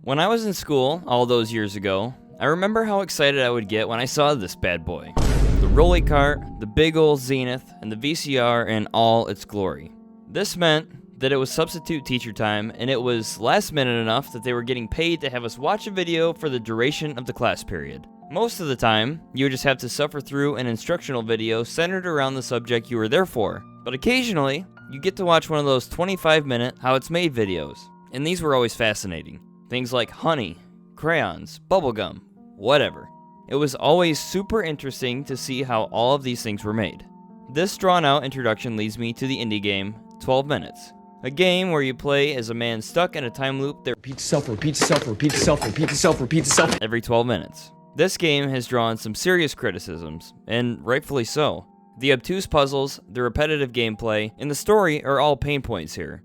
When I was in school, all those years ago, I remember how excited I would get when I saw this bad boy. The rolly cart, the big ol' Zenith, and the VCR in all its glory. This meant that it was substitute teacher time, and it was last minute enough that they were getting paid to have us watch a video for the duration of the class period. Most of the time, you would just have to suffer through an instructional video centered around the subject you were there for. But occasionally, you get to watch one of those 25-minute how it's made videos. And these were always fascinating. Things like honey, crayons, bubblegum, whatever. It was always super interesting to see how all of these things were made. This drawn-out introduction leads me to the indie game, 12 Minutes. A game where you play as a man stuck in a time loop that repeats itself, repeats itself, repeats itself, repeats itself, repeats itself every 12 minutes. This game has drawn some serious criticisms, and rightfully so. The obtuse puzzles, the repetitive gameplay, and the story are all pain points here.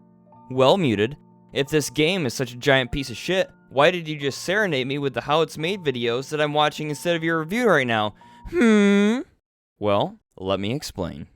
Well muted, if this game is such a giant piece of shit, why did you just serenade me with the how it's made videos that I'm watching instead of your review right now? Well, let me explain.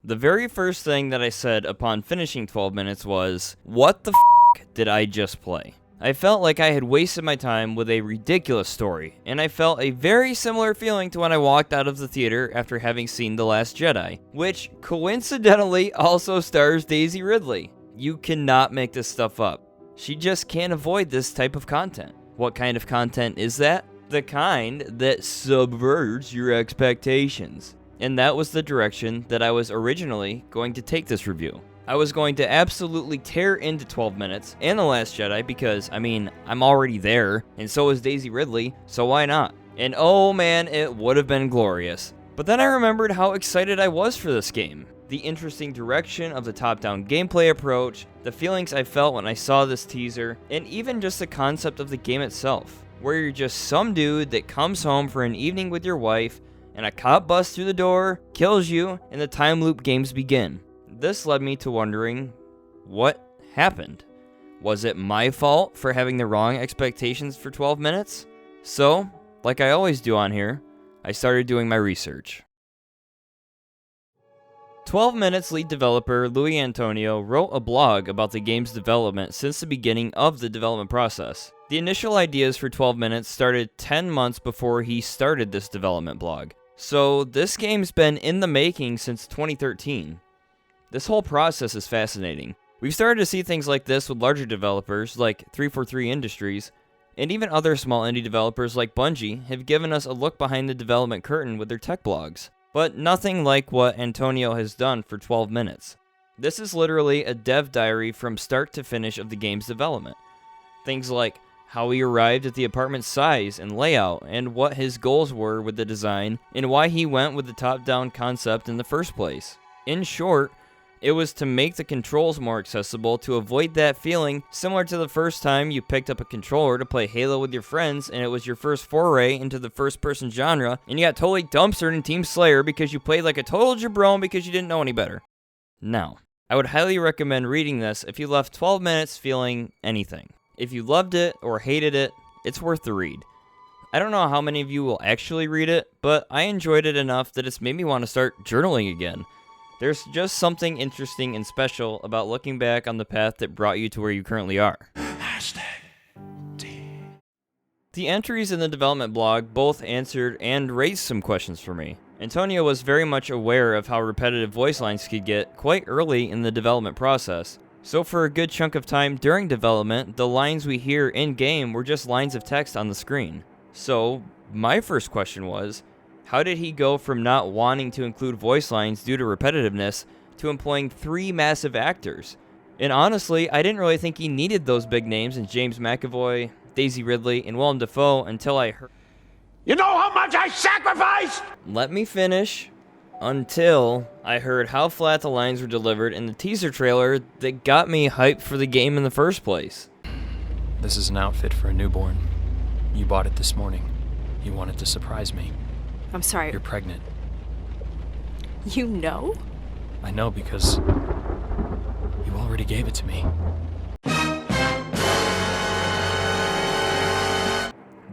The very first thing that I said upon finishing 12 minutes was, what the f*** did I just play? I felt like I had wasted my time with a ridiculous story, and I felt a very similar feeling to when I walked out of the theater after having seen The Last Jedi, which coincidentally also stars Daisy Ridley. You cannot make this stuff up. She just can't avoid this type of content. What kind of content is that? The kind that subverts your expectations. And that was the direction that I was originally going to take this review. I was going to absolutely tear into 12 Minutes and The Last Jedi because, I'm already there, and so is Daisy Ridley, so why not? And oh man, it would have been glorious. But then I remembered how excited I was for this game. The interesting direction of the top-down gameplay approach, the feelings I felt when I saw this teaser, and even just the concept of the game itself, where you're just some dude that comes home for an evening with your wife, and a cop busts through the door, kills you, and the time loop games begin. This led me to wondering, what happened? Was it my fault for having the wrong expectations for 12 minutes? So, like I always do on here, I started doing my research. 12 Minutes lead developer Luis Antonio wrote a blog about the game's development since the beginning of the development process. The initial ideas for 12 Minutes started 10 months before he started this development blog. So this game's been in the making since 2013. This whole process is fascinating. We've started to see things like this with larger developers like 343 Industries, and even other small indie developers like Bungie have given us a look behind the development curtain with their tech blogs. But nothing like what Antonio has done for 12 Minutes. This is literally a dev diary from start to finish of the game's development. Things like how he arrived at the apartment's size and layout, and what his goals were with the design, and why he went with the top-down concept in the first place. In short, it was to make the controls more accessible to avoid that feeling similar to the first time you picked up a controller to play Halo with your friends and it was your first foray into the first-person genre, and you got totally dumpstered in Team Slayer because you played like a total jabron because you didn't know any better. Now, I would highly recommend reading this if you left 12 minutes feeling anything. If you loved it or hated it, it's worth the read. I don't know how many of you will actually read it, but I enjoyed it enough that it's made me want to start journaling again. There's just something interesting and special about looking back on the path that brought you to where you currently are. The entries in the development blog both answered and raised some questions for me. Antonio was very much aware of how repetitive voice lines could get quite early in the development process. So for a good chunk of time during development, the lines we hear in-game were just lines of text on the screen. So, my first question was, how did he go from not wanting to include voice lines due to repetitiveness to employing 3 massive actors? And honestly, I didn't really think he needed those big names in James McAvoy, Daisy Ridley, and Willem Dafoe until I heard... You know how much I sacrificed? Let me finish. Until I heard how flat the lines were delivered in the teaser trailer that got me hyped for the game in the first place. This is an outfit for a newborn. You bought it this morning. You wanted to surprise me. I'm sorry. You're pregnant. You know? I know because you already gave it to me.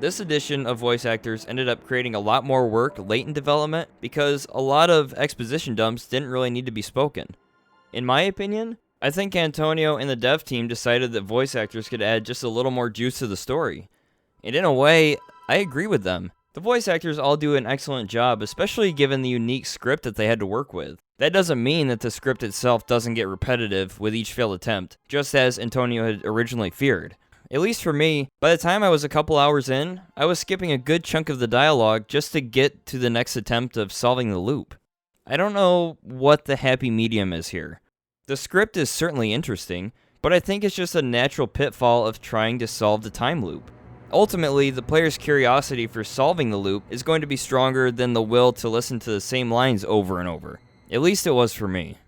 This edition of voice actors ended up creating a lot more work late in development because a lot of exposition dumps didn't really need to be spoken. In my opinion, I think Antonio and the dev team decided that voice actors could add just a little more juice to the story. And in a way, I agree with them. The voice actors all do an excellent job, especially given the unique script that they had to work with. That doesn't mean that the script itself doesn't get repetitive with each failed attempt, just as Antonio had originally feared. At least for me, by the time I was a couple hours in, I was skipping a good chunk of the dialogue just to get to the next attempt of solving the loop. I don't know what the happy medium is here. The script is certainly interesting, but I think it's just a natural pitfall of trying to solve the time loop. Ultimately, the player's curiosity for solving the loop is going to be stronger than the will to listen to the same lines over and over. At least it was for me.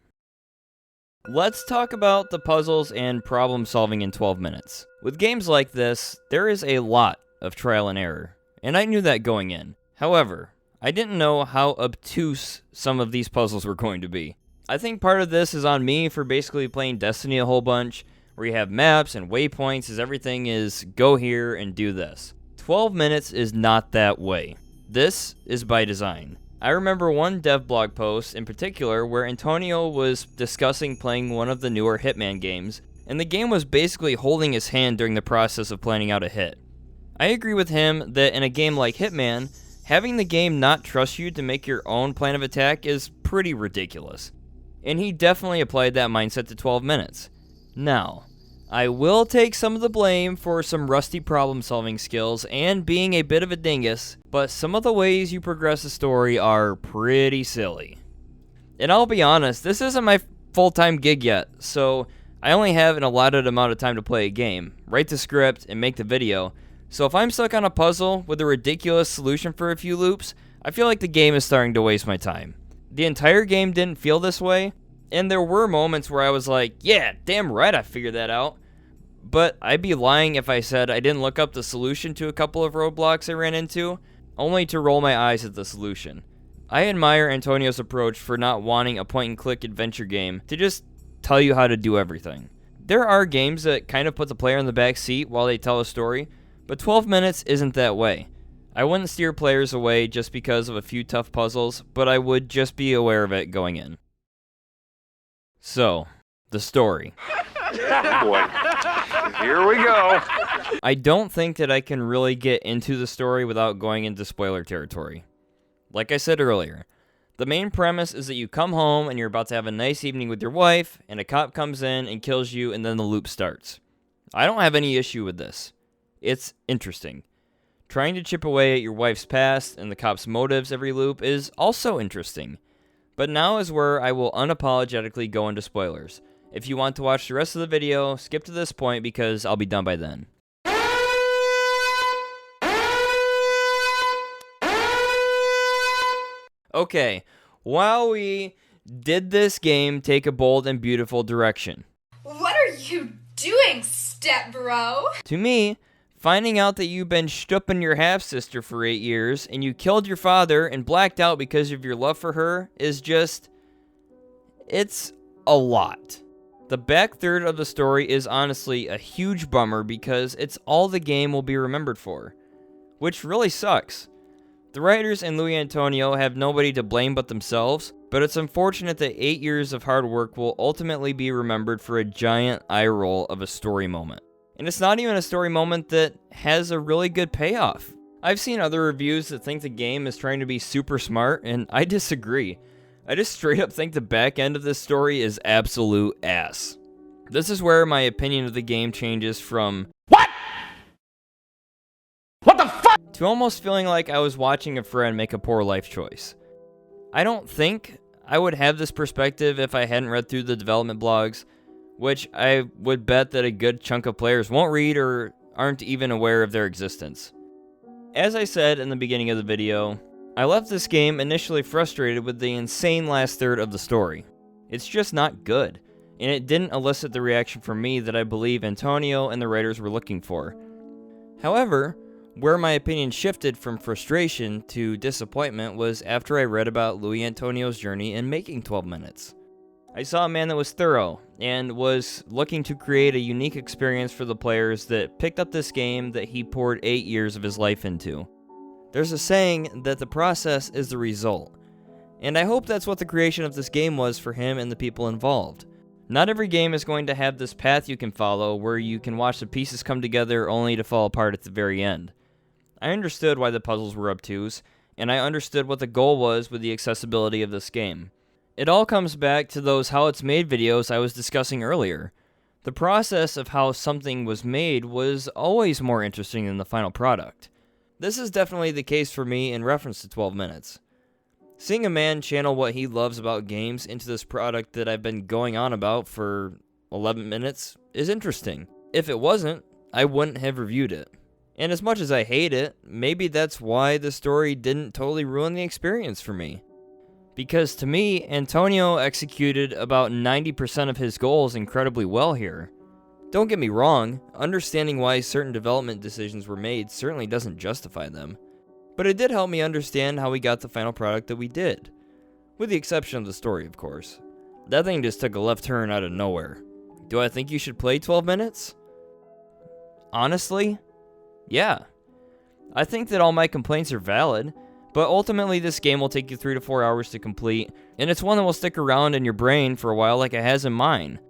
Let's talk about the puzzles and problem solving in 12 minutes. With games like this, there is a lot of trial and error, and I knew that going in. However, I didn't know how obtuse some of these puzzles were going to be. I think part of this is on me for basically playing Destiny a whole bunch, where you have maps and waypoints as everything is go here and do this. 12 minutes is not that way. This is by design. I remember one dev blog post in particular where Antonio was discussing playing one of the newer Hitman games, and the game was basically holding his hand during the process of planning out a hit. I agree with him that in a game like Hitman, having the game not trust you to make your own plan of attack is pretty ridiculous. And he definitely applied that mindset to 12 minutes. Now, I will take some of the blame for some rusty problem-solving skills and being a bit of a dingus, but some of the ways you progress the story are pretty silly. And I'll be honest, this isn't my full-time gig yet, so I only have an allotted amount of time to play a game, write the script, and make the video. So if I'm stuck on a puzzle with a ridiculous solution for a few loops, I feel like the game is starting to waste my time. The entire game didn't feel this way, and there were moments where I was like, yeah, damn right I figured that out. But I'd be lying if I said I didn't look up the solution to a couple of roadblocks I ran into, only to roll my eyes at the solution. I admire Antonio's approach for not wanting a point-and-click adventure game to just tell you how to do everything. There are games that kind of put the player in the back seat while they tell a story, but 12 minutes isn't that way. I wouldn't steer players away just because of a few tough puzzles, but I would just be aware of it going in. So, the story. Oh boy. Here we go. I don't think that I can really get into the story without going into spoiler territory. Like I said earlier, the main premise is that you come home and you're about to have a nice evening with your wife, and a cop comes in and kills you, and then the loop starts. I don't have any issue with this. It's interesting. Trying to chip away at your wife's past and the cop's motives every loop is also interesting. But now is where I will unapologetically go into spoilers. If you want to watch the rest of the video, skip to this point because I'll be done by then. Okay, while we did this game take a bold and beautiful direction. What are you doing, step bro? To me, finding out that you've been stupping your half-sister for 8 years and you killed your father and blacked out because of your love for her is just... it's a lot. The back third of the story is honestly a huge bummer because it's all the game will be remembered for, which really sucks. The writers and Luis Antonio have nobody to blame but themselves, but it's unfortunate that 8 years of hard work will ultimately be remembered for a giant eye roll of a story moment. And it's not even a story moment that has a really good payoff. I've seen other reviews that think the game is trying to be super smart, and I disagree. I just straight up think the back end of this story is absolute ass. This is where my opinion of the game changes from What? What the fuck? to almost feeling like I was watching a friend make a poor life choice. I don't think I would have this perspective if I hadn't read through the development blogs, which I would bet that a good chunk of players won't read or aren't even aware of their existence. As I said in the beginning of the video, I left this game initially frustrated with the insane last third of the story. It's just not good. and it didn't elicit the reaction from me that I believe Antonio and the writers were looking for. However, where my opinion shifted from frustration to disappointment was after I read about Luis Antonio's journey in making 12 minutes. I saw a man that was thorough and was looking to create a unique experience for the players that picked up this game that he poured 8 years of his life into. There's a saying that the process is the result, and I hope that's what the creation of this game was for him and the people involved. Not every game is going to have this path you can follow where you can watch the pieces come together only to fall apart at the very end. I understood why the puzzles were obtuse, and I understood what the goal was with the accessibility of this game. It all comes back to those how it's made videos I was discussing earlier. The process of how something was made was always more interesting than the final product. This is definitely the case for me in reference to 12 minutes. Seeing a man channel what he loves about games into this product that I've been going on about for 11 minutes is interesting. If it wasn't, I wouldn't have reviewed it. And as much as I hate it, maybe that's why the story didn't totally ruin the experience for me. Because to me, Antonio executed about 90% of his goals incredibly well here. Don't get me wrong, understanding why certain development decisions were made certainly doesn't justify them. But it did help me understand how we got the final product that we did. With the exception of the story, of course. That thing just took a left turn out of nowhere. Do I think you should play 12 minutes? Honestly? Yeah. I think that all my complaints are valid, but ultimately this game will take you 3 to 4 hours to complete, and it's one that will stick around in your brain for a while like it has in mine.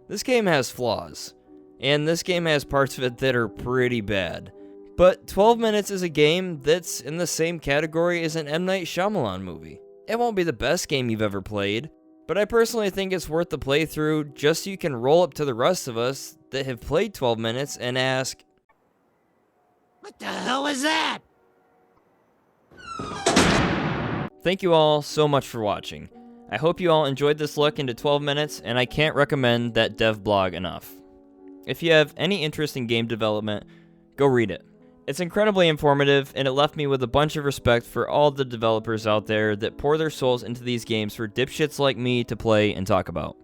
This game has flaws, and this game has parts of it that are pretty bad. But 12 minutes is a game that's in the same category as an M. Night Shyamalan movie. It won't be the best game you've ever played, but I personally think it's worth the playthrough just so you can roll up to the rest of us that have played 12 minutes and ask, "What the hell was that?" Thank you all so much for watching. I hope you all enjoyed this look into 12 minutes, and I can't recommend that dev blog enough. If you have any interest in game development, go read it. It's incredibly informative, and it left me with a bunch of respect for all the developers out there that pour their souls into these games for dipshits like me to play and talk about.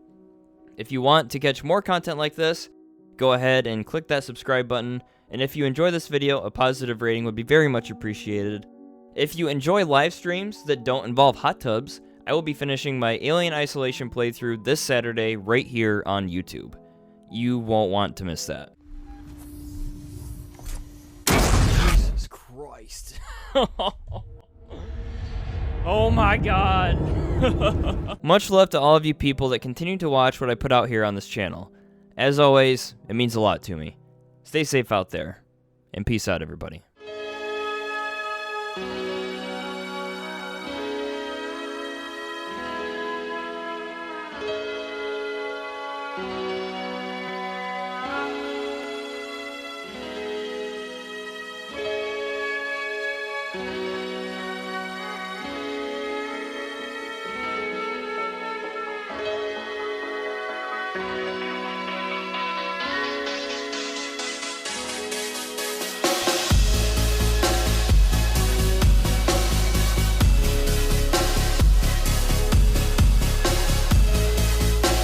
If you want to catch more content like this, go ahead and click that subscribe button, and if you enjoy this video, a positive rating would be very much appreciated. If you enjoy live streams that don't involve hot tubs, I will be finishing my Alien Isolation playthrough this Saturday right here on YouTube. You won't want to miss that. Jesus Christ. Oh my god. Much love to all of you people that continue to watch what I put out here on this channel. As always, it means a lot to me. Stay safe out there, and peace out, everybody.